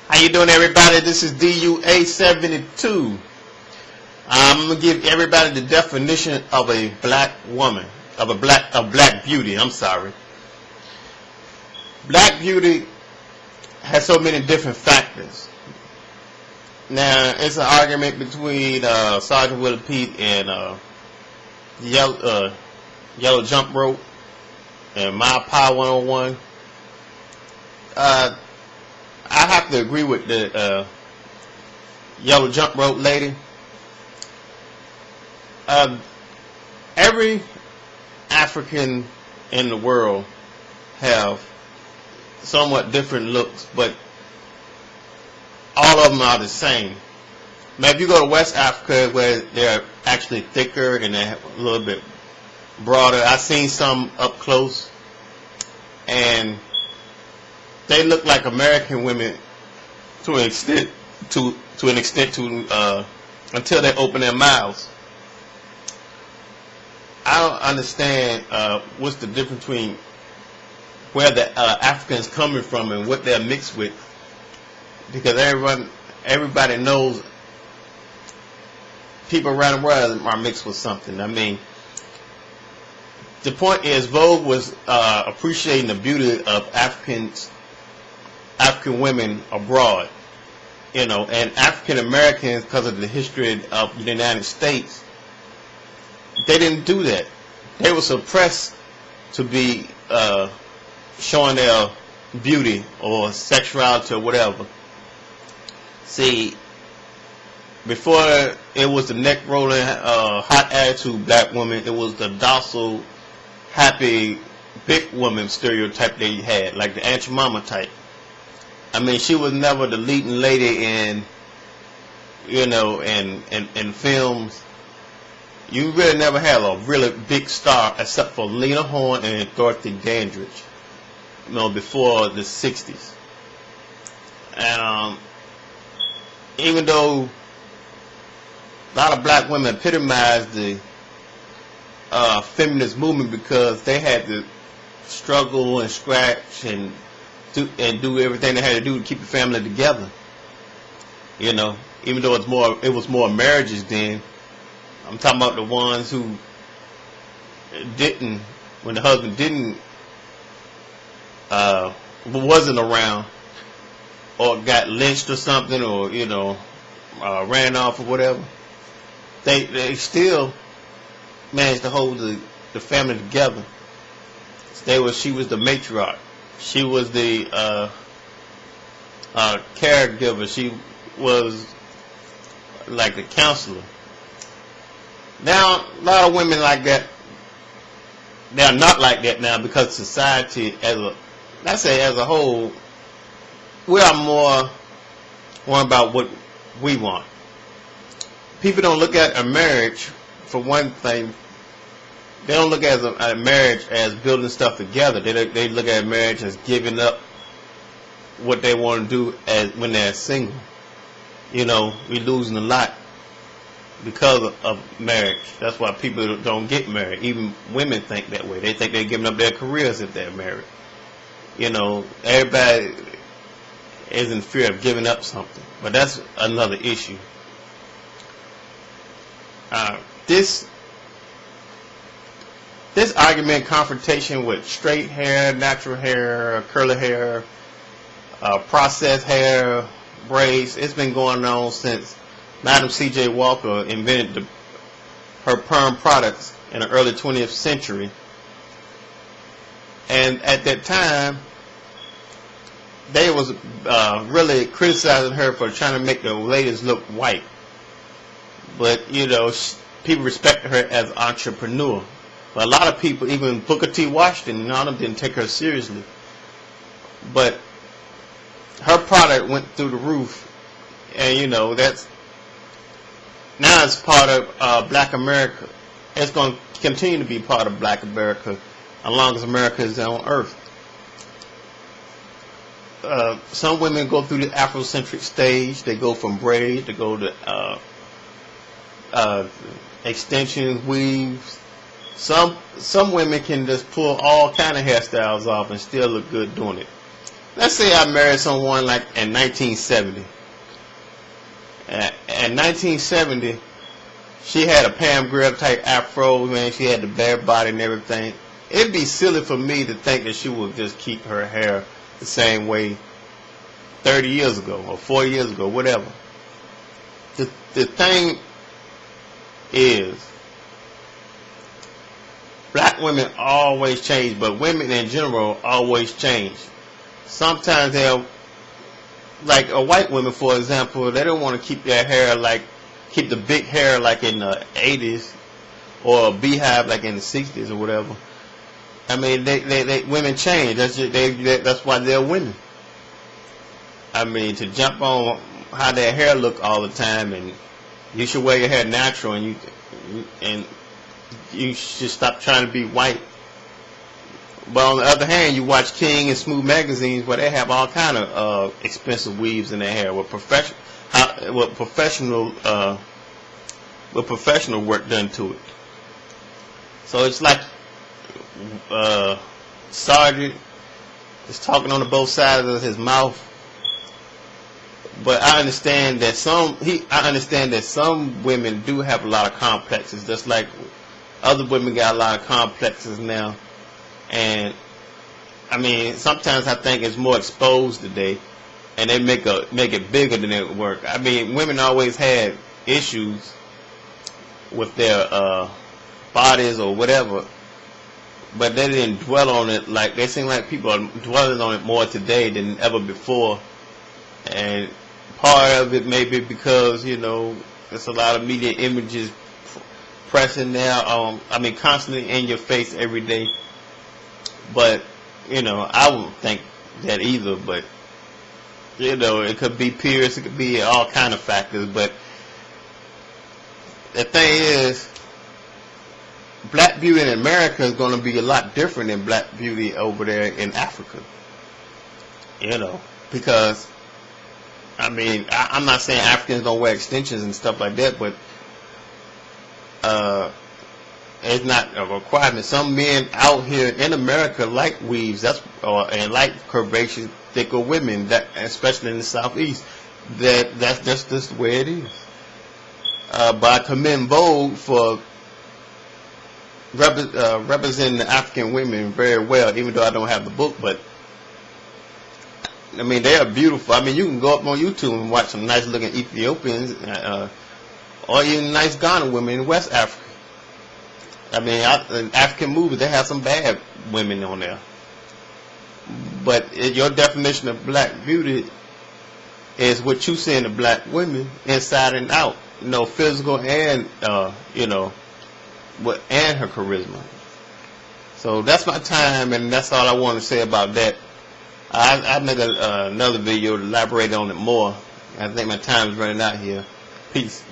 How you doing, everybody? This is DUA72. I'm gonna give everybody the definition of a black woman, of black beauty. I'm sorry. Black beauty has so many different factors. Now, it's an argument between Sergeant Willie Pete and Yellow Jump Rope and My Power 101. I have to agree with the Yellow Jump Rope lady. Every African in the world have somewhat different looks, but all of them are the same. Now, if you go to West Africa, where they're actually thicker and they're a little bit broader, I've seen some up close, and they look like American women to an extent, until they open their mouths. I don't understand what's the difference between where the Africans coming from and what they're mixed with, because everybody knows people around the world are mixed with something. I mean, the point is, Vogue was appreciating the beauty of African women abroad, and African Americans, because of the history of the United States, they didn't do that. They were suppressed to be showing their beauty or sexuality or whatever. See, before it was the neck rolling, hot attitude black woman, it was the docile, happy, big woman stereotype they had, like the Aunt Mama type. I mean, she was never the leading lady in films. You really never had a really big star except for Lena Horne and Dorothy Dandridge, before the 60s. And even though a lot of black women epitomized the feminist movement because they had to struggle and scratch and do everything they had to do to keep the family together. Even though it was more marriages then. I'm talking about the ones who didn't, when the husband wasn't around, or got lynched or something, or ran off or whatever. They still managed to hold the family together. She was the matriarch. She was the caregiver. She was like the counselor. Now, a lot of women like that, they're not like that now, because society as a whole, we are more about what we want. People don't look at a marriage, for one thing, they don't look at a marriage as building stuff together. They look at a marriage as giving up what they want to do when they're single. We're losing a lot because of marriage. That's why people don't get married. Even women think that way. They think they're giving up their careers if they're married. Everybody is in fear of giving up something. But that's another issue. This argument, confrontation with straight hair, natural hair, curly hair, processed hair, braids, it's been going on since Madam C.J. Walker invented her perm products in the early 20th century. And at that time, they was really criticizing her for trying to make the ladies look white. But, people respected her as an entrepreneur. But a lot of people, even Booker T. Washington, none of them didn't take her seriously. But her product went through the roof. And, that's now it's part of Black America. It's going to continue to be part of Black America as long as America is on earth. Some women go through the Afrocentric stage. They go from braids, they go to extensions, weaves. Some women can just pull all kind of hairstyles off and still look good doing it. let's say I married someone like in 1970. In 1970, she had a Pam Grier type afro, man. She had the bare body and everything. It'd be silly for me to think that she would just keep her hair the same way 30 years ago or 40 years ago, whatever. The thing is, black women always change, but women in general always change. Sometimes they'll, like a white woman, for example, they don't want to keep their hair keep the big hair like in the 80s or a beehive like in the 60s or whatever. I mean, they women change. That's why they're women. I mean, to jump on how their hair look all the time, and you should wear your hair natural, and you should stop trying to be white. But on the other hand, you watch King and Smooth magazines where they have all kind of expensive weaves in their hair with professional work done to it. So it's like Sergeant is talking on both sides of his mouth. But I understand that some women do have a lot of complexes, just like other women got a lot of complexes now. And I mean, sometimes I think it's more exposed today, and they make it bigger than it work. I mean, women always had issues with their bodies or whatever, but they didn't dwell on it like they seem like people are dwelling on it more today than ever before. And part of it may be because, you know, there's a lot of media images pressing now. I mean, constantly in your face every day. But, you know, I wouldn't think that either. But, you know, it could be peers, it could be all kind of factors. But the thing is, black beauty in America is going to be a lot different than black beauty over there in Africa. You know, because, I mean, I'm not saying Africans don't wear extensions and stuff like that, but it's not a requirement. Some men out here in America like weaves, and like curvaceous, thicker women, that especially in the Southeast. That's just the way it is. But I commend Vogue for representing the African women very well, even though I don't have the book. But I mean, they are beautiful. I mean, you can go up on YouTube and watch some nice looking Ethiopians, or even nice Ghana women in West Africa. I mean, in African movies, they have some bad women on there. But your definition of black beauty is what you see in the black women, inside and out. You know, physical and, you know, and her charisma. So that's my time, and that's all I want to say about that. I'll make another video to elaborate on it more. I think my time is running out here. Peace.